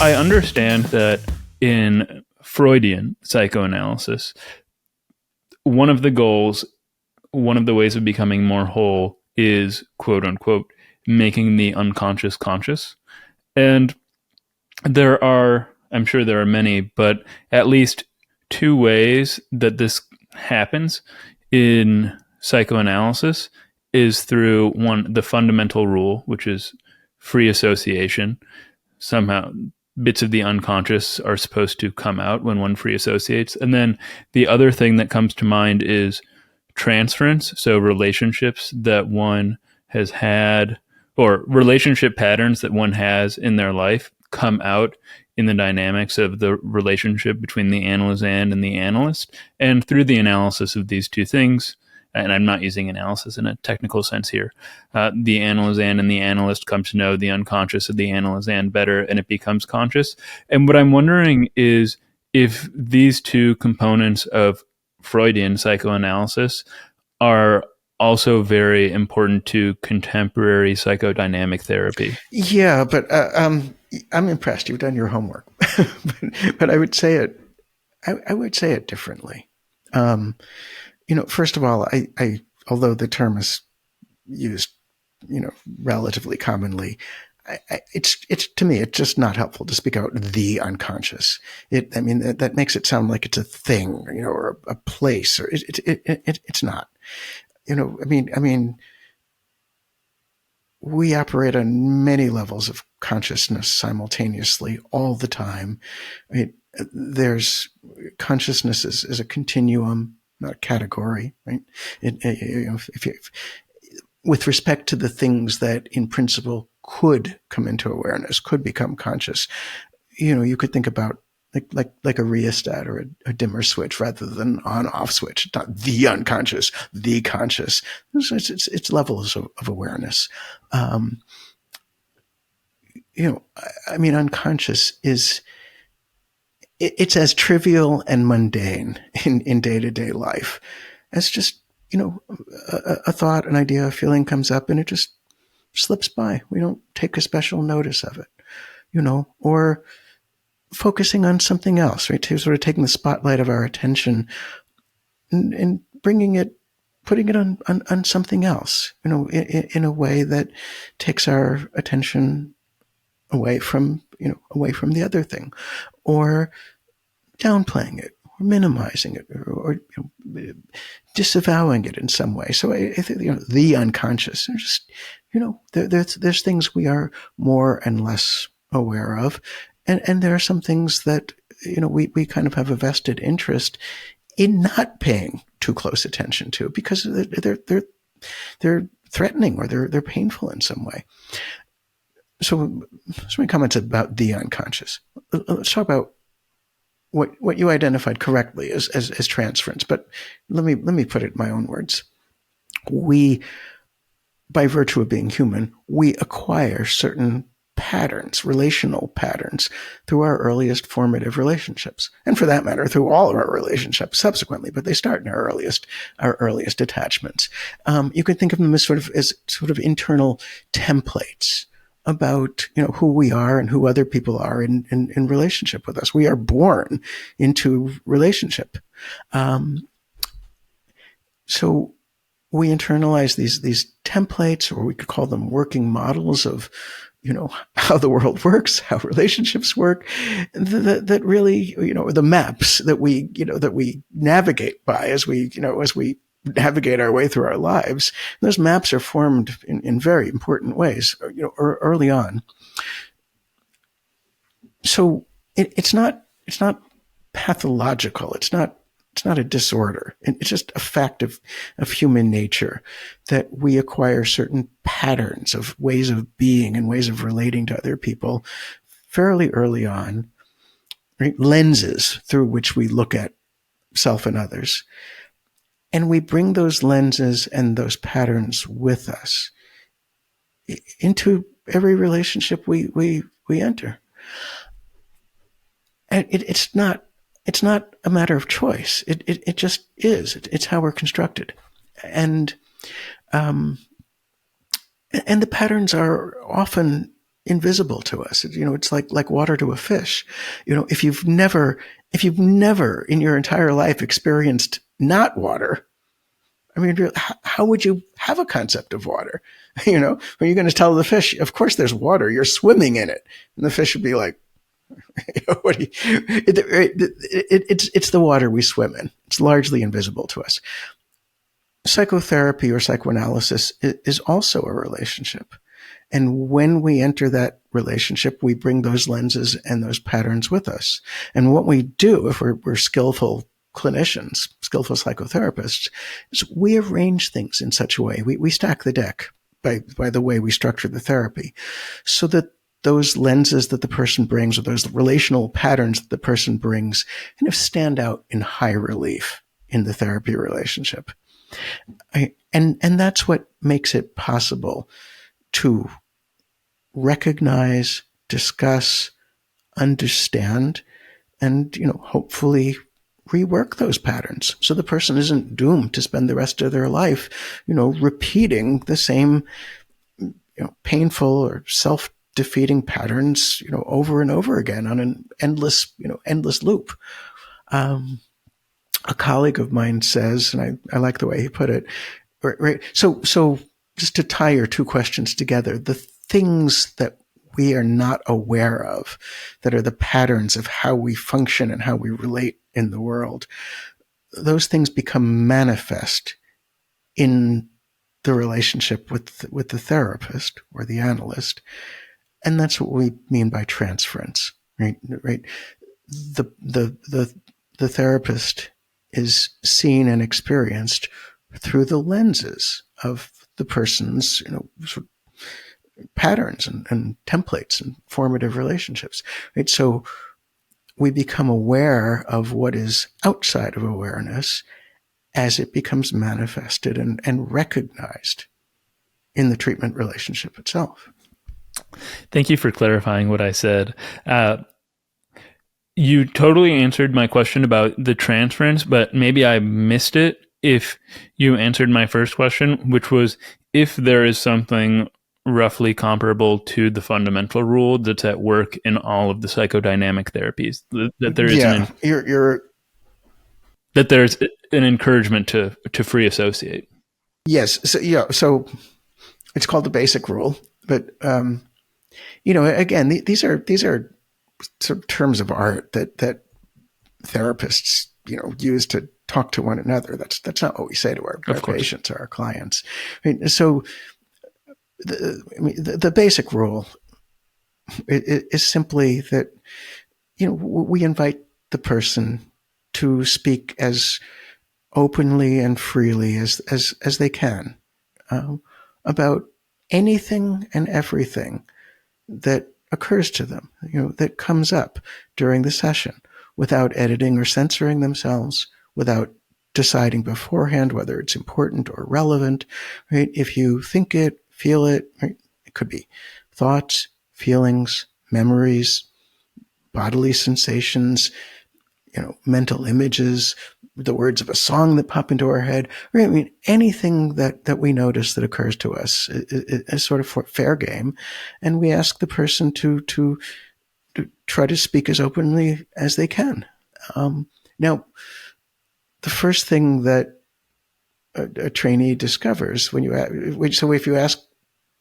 I understand that in Freudian psychoanalysis, one of the goals, one of the ways of becoming more whole is, quote unquote, making the unconscious conscious. And I'm sure there are many, but at least two ways that this happens in psychoanalysis is through the fundamental rule, which is free association. Somehow bits of the unconscious are supposed to come out when one free associates. And then the other thing that comes to mind is transference. So relationships that one has had, or relationship patterns that one has in their life, come out in the dynamics of the relationship between the analysand and the analyst. And through the analysis of these two things, and I'm not using analysis in a technical sense here, the analysand and the analyst come to know the unconscious of the analysand better, and it becomes conscious. And what I'm wondering is if these two components of Freudian psychoanalysis are also very important to contemporary psychodynamic therapy. Yeah, but I'm impressed. You've done your homework, but I would say it. I would say it differently. First of all, I although the term is used, relatively commonly, it's to me, it's just not helpful to speak out the unconscious. That makes it sound like it's a thing, or a place, or it's not. We operate on many levels of consciousness simultaneously all the time. There's consciousness is a continuum, not a category, right? With respect to the things that in principle could come into awareness, could become conscious, you could think about like a rheostat or a dimmer switch rather than on-off switch. It's not the unconscious, the conscious. It's levels of awareness. Unconscious it's as trivial and mundane in day-to-day life as just, a thought, an idea, a feeling comes up and it just slips by. We don't take a special notice of it, or focusing on something else, right? Sort of taking the spotlight of our attention and putting it on something else, in a way that takes our attention away from the other thing, or downplaying it, or minimizing it, or disavowing it in some way. So I think, the unconscious, there's things we are more and less aware of. And there are some things that, we kind of have a vested interest in not paying too close attention to because they're threatening or they're painful in some way. So many comments about the unconscious. Let's talk about what you identified correctly as transference, but let me put it in my own words. We, by virtue of being human, we acquire certain patterns, relational patterns, through our earliest formative relationships, and for that matter, through all of our relationships subsequently. But they start in our earliest attachments. You could think of them as sort of internal templates about who we are and who other people are in relationship with us. We are born into relationship, so we internalize these templates, or we could call them working models of how the world works, how relationships work, that really, the maps that we navigate by as we navigate our way through our lives. Those maps are formed in very important ways, early on. So it's not pathological. It's not a disorder. It's just a fact of human nature that we acquire certain patterns of ways of being and ways of relating to other people fairly early on, right? Lenses through which we look at self and others. And we bring those lenses and those patterns with us into every relationship we enter. And it's not a matter of choice. It just is. It's how we're constructed. And the patterns are often invisible to us. It's like water to a fish. If you've never in your entire life experienced not water, I mean, how would you have a concept of water? When you're going to tell the fish, of course there's water, you're swimming in it. And the fish would be like, it's the water we swim in. It's largely invisible to us. Psychotherapy or psychoanalysis is also a relationship. And when we enter that relationship, we bring those lenses and those patterns with us. And what we do, if we're skillful clinicians, skillful psychotherapists, is we arrange things in such a way. We stack the deck by the way we structure the therapy, so that those lenses that the person brings, or those relational patterns that the person brings, kind of stand out in high relief in the therapy relationship. And that's what makes it possible to recognize, discuss, understand, and, hopefully rework those patterns so the person isn't doomed to spend the rest of their life, repeating the same, painful or self-defeating patterns, over and over again on an endless loop. A colleague of mine says, and I like the way he put it, right? So just to tie your two questions together, the things that we are not aware of, that are the patterns of how we function and how we relate in the world, those things become manifest in the relationship with the therapist or the analyst. And that's what we mean by transference, right? The therapist is seen and experienced through the lenses of the person's, sort of patterns and templates and formative relationships, right? So we become aware of what is outside of awareness as it becomes manifested and recognized in the treatment relationship itself. Thank you for clarifying what I said. You totally answered my question about the transference, but maybe I missed it if you answered my first question, which was if there is something roughly comparable to the fundamental rule that's at work in all of the psychodynamic therapies, that there is that there's an encouragement to free associate. Yes. So it's called the basic rule, but again, these are sort of terms of art that therapists use to talk to one another. That's not what we say to our patients or our clients. Right? So the basic rule is simply that we invite the person to speak as openly and freely as they can about anything and everything that occurs to them, that comes up during the session, without editing or censoring themselves, without deciding beforehand whether it's important or relevant, right? If you think it, feel it, right? It could be thoughts, feelings, memories, bodily sensations, mental images, the words of a song that pop into our head, right? I mean, anything that we notice that occurs to us is sort of fair game. And we ask the person to try to speak as openly as they can. Now, the first thing that a trainee discovers so if you ask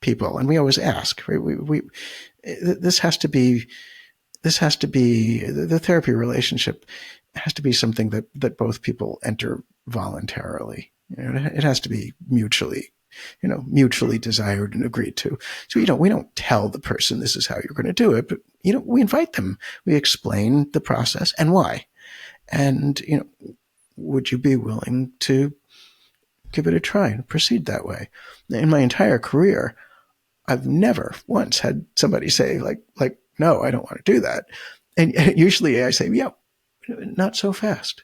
people, and we always ask, right? This has to be the therapy relationship has to be something that both people enter voluntarily. It has to be mutually desired and agreed to. So we don't tell the person this is how you're going to do it, but we invite them. We explain the process and why. And would you be willing to give it a try and proceed that way? In my entire career, I've never once had somebody say like, no, I don't want to do that. And usually I say, yeah, not so fast.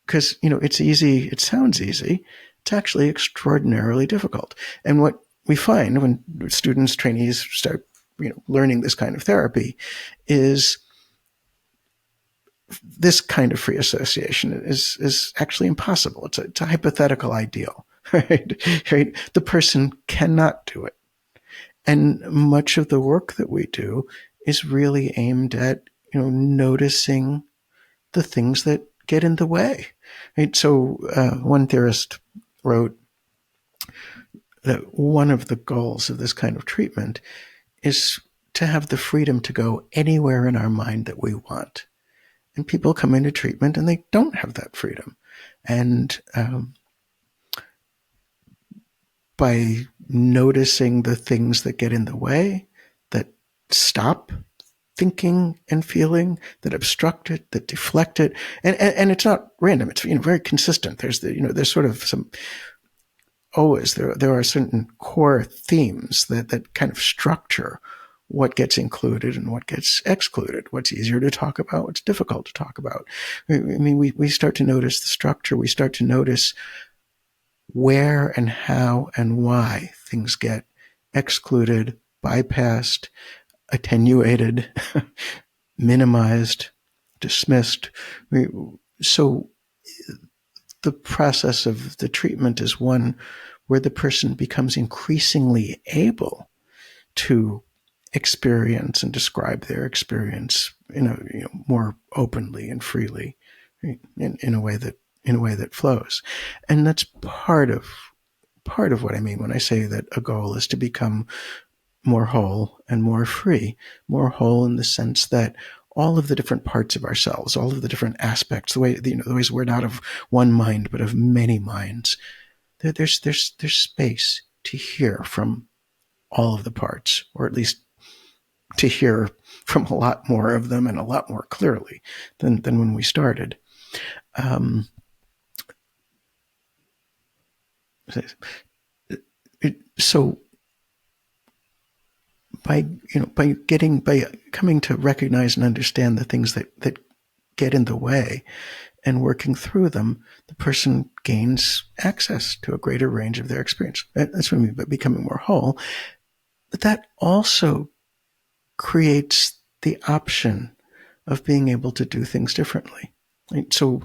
Because, it's easy. It sounds easy. It's actually extraordinarily difficult. And what we find when students, trainees start, learning this kind of therapy is this kind of free association is actually impossible. It's a hypothetical ideal, right? The person cannot do it. And much of the work that we do is really aimed at, noticing the things that get in the way. Right? So one theorist wrote that one of the goals of this kind of treatment is to have the freedom to go anywhere in our mind that we want. And people come into treatment and they don't have that freedom. And by noticing the things that get in the way, that stop thinking and feeling, that obstruct it, that deflect it, and it's not random. It's very consistent. There's sort of some always there are certain core themes that kind of structure what gets included and what gets excluded, what's easier to talk about, what's difficult to talk about. I mean, we start to notice the structure. We start to notice where and how and why things get excluded, bypassed, attenuated, minimized, dismissed. So the process of the treatment is one where the person becomes increasingly able to experience and describe their experience more openly and freely, right? in a way that flows. And that's part of what I mean when I say that a goal is to become more whole and more free. More whole in the sense that all of the different parts of ourselves, all of the different aspects, the ways we're not of one mind but of many minds, there's space to hear from all of the parts, or at least to hear from a lot more of them and a lot more clearly than when we started. So by coming to recognize and understand the things that get in the way and working through them, the person gains access to a greater range of their experience. That's what I mean by becoming more whole. But that also creates the option of being able to do things differently. Right? So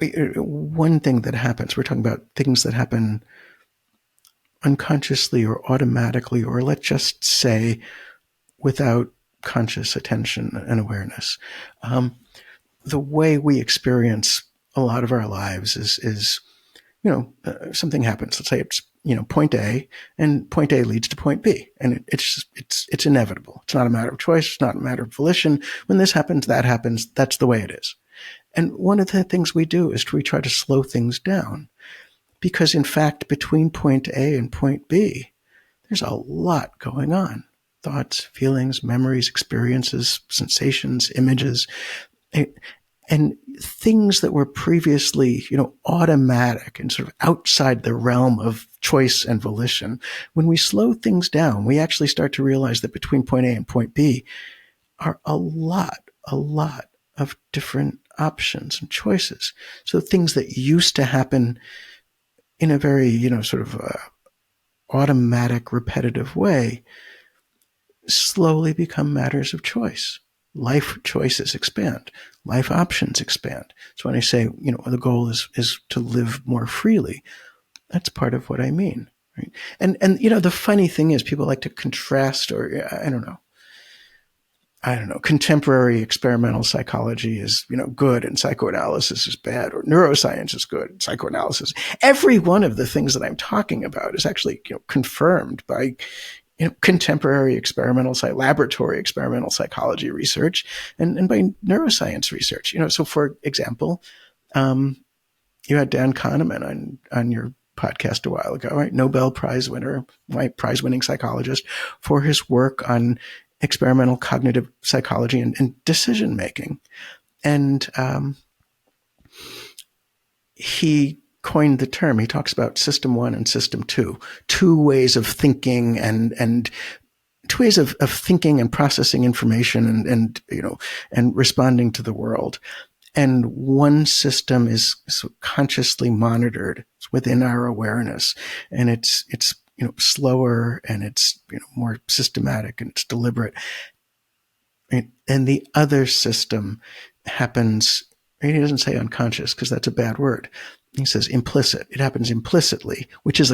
one thing that happens, we're talking about things that happen unconsciously or automatically, or let's just say without conscious attention and awareness. The way we experience a lot of our lives is something happens. Let's say it's point A, and point A leads to point B, and it's inevitable. It's not a matter of choice. It's not a matter of volition. When this happens, that happens. That's the way it is. And one of the things we do is we try to slow things down, because in fact, between point A and point B, there's a lot going on. Thoughts, feelings, memories, experiences, sensations, images, and things that were previously, automatic and sort of outside the realm of choice and volition. When we slow things down, we actually start to realize that between point A and point B are a lot of different options and choices. So things that used to happen in a very, sort of automatic, repetitive way slowly become matters of choice. Life choices expand. Life options expand. So when I say, the goal is to live more freely, that's part of what I mean. Right? And the funny thing is, people like to contrast, or I don't know, contemporary experimental psychology is, good and psychoanalysis is bad, or neuroscience is good and psychoanalysis. Every one of the things that I'm talking about is actually, confirmed by, contemporary laboratory experimental psychology research and by neuroscience research. So for example, you had Dan Kahneman on your podcast a while ago, right? Nobel Prize winner, prize-winning psychologist, for his work on experimental cognitive psychology and decision making. And he coined the term. He talks about system 1 and system 2, two ways of thinking and two ways of thinking and processing information and responding to the world. And one system is consciously monitored. It's within our awareness, and it's slower, and it's more systematic, and it's deliberate. And the other system happens. He doesn't say unconscious, because that's a bad word. He says implicit. It happens implicitly, which is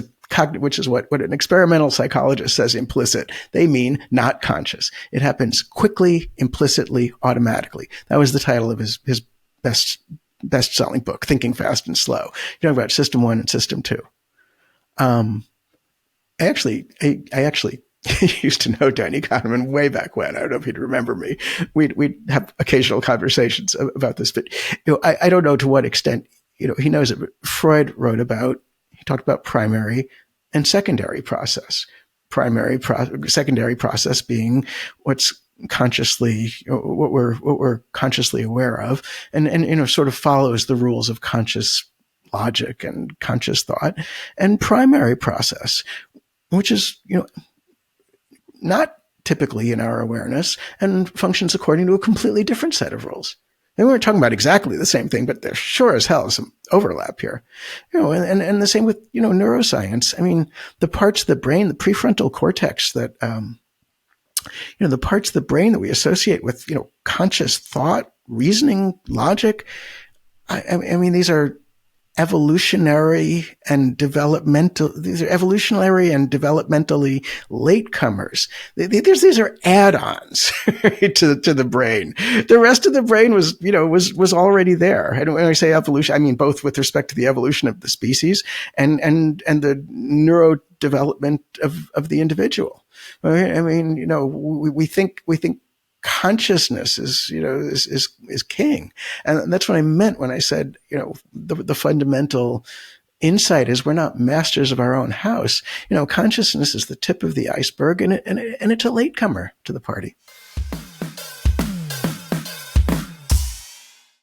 what an experimental psychologist says implicit. They mean not conscious. It happens quickly, implicitly, automatically. That was the title of his best-selling book, Thinking Fast and Slow. You talk about system 1 and system 2. I actually used to know Danny Kahneman way back when. I don't know if he'd remember me. We'd have occasional conversations about this, but I don't know to what extent he knows it. But Freud he talked about primary and secondary process. Secondary process being what's consciously, what we're consciously aware of, and sort of follows the rules of conscious logic and conscious thought, and primary process, which is not typically in our awareness and functions according to a completely different set of rules. And we weren't talking about exactly the same thing, but there's sure as hell some overlap here. And the same with neuroscience. I mean, the parts of the brain, the prefrontal cortex that the parts of the brain that we associate with conscious thought, reasoning, logic. I mean, these are evolutionary and developmentally latecomers. These are add-ons to the brain. The rest of the brain was already there. And when I say evolution, I mean both with respect to the evolution of the species and the neurodevelopment of the individual. I mean, we think consciousness is king. And that's what I meant when I said, the fundamental insight is we're not masters of our own house. Consciousness is the tip of the iceberg, and it's a latecomer to the party.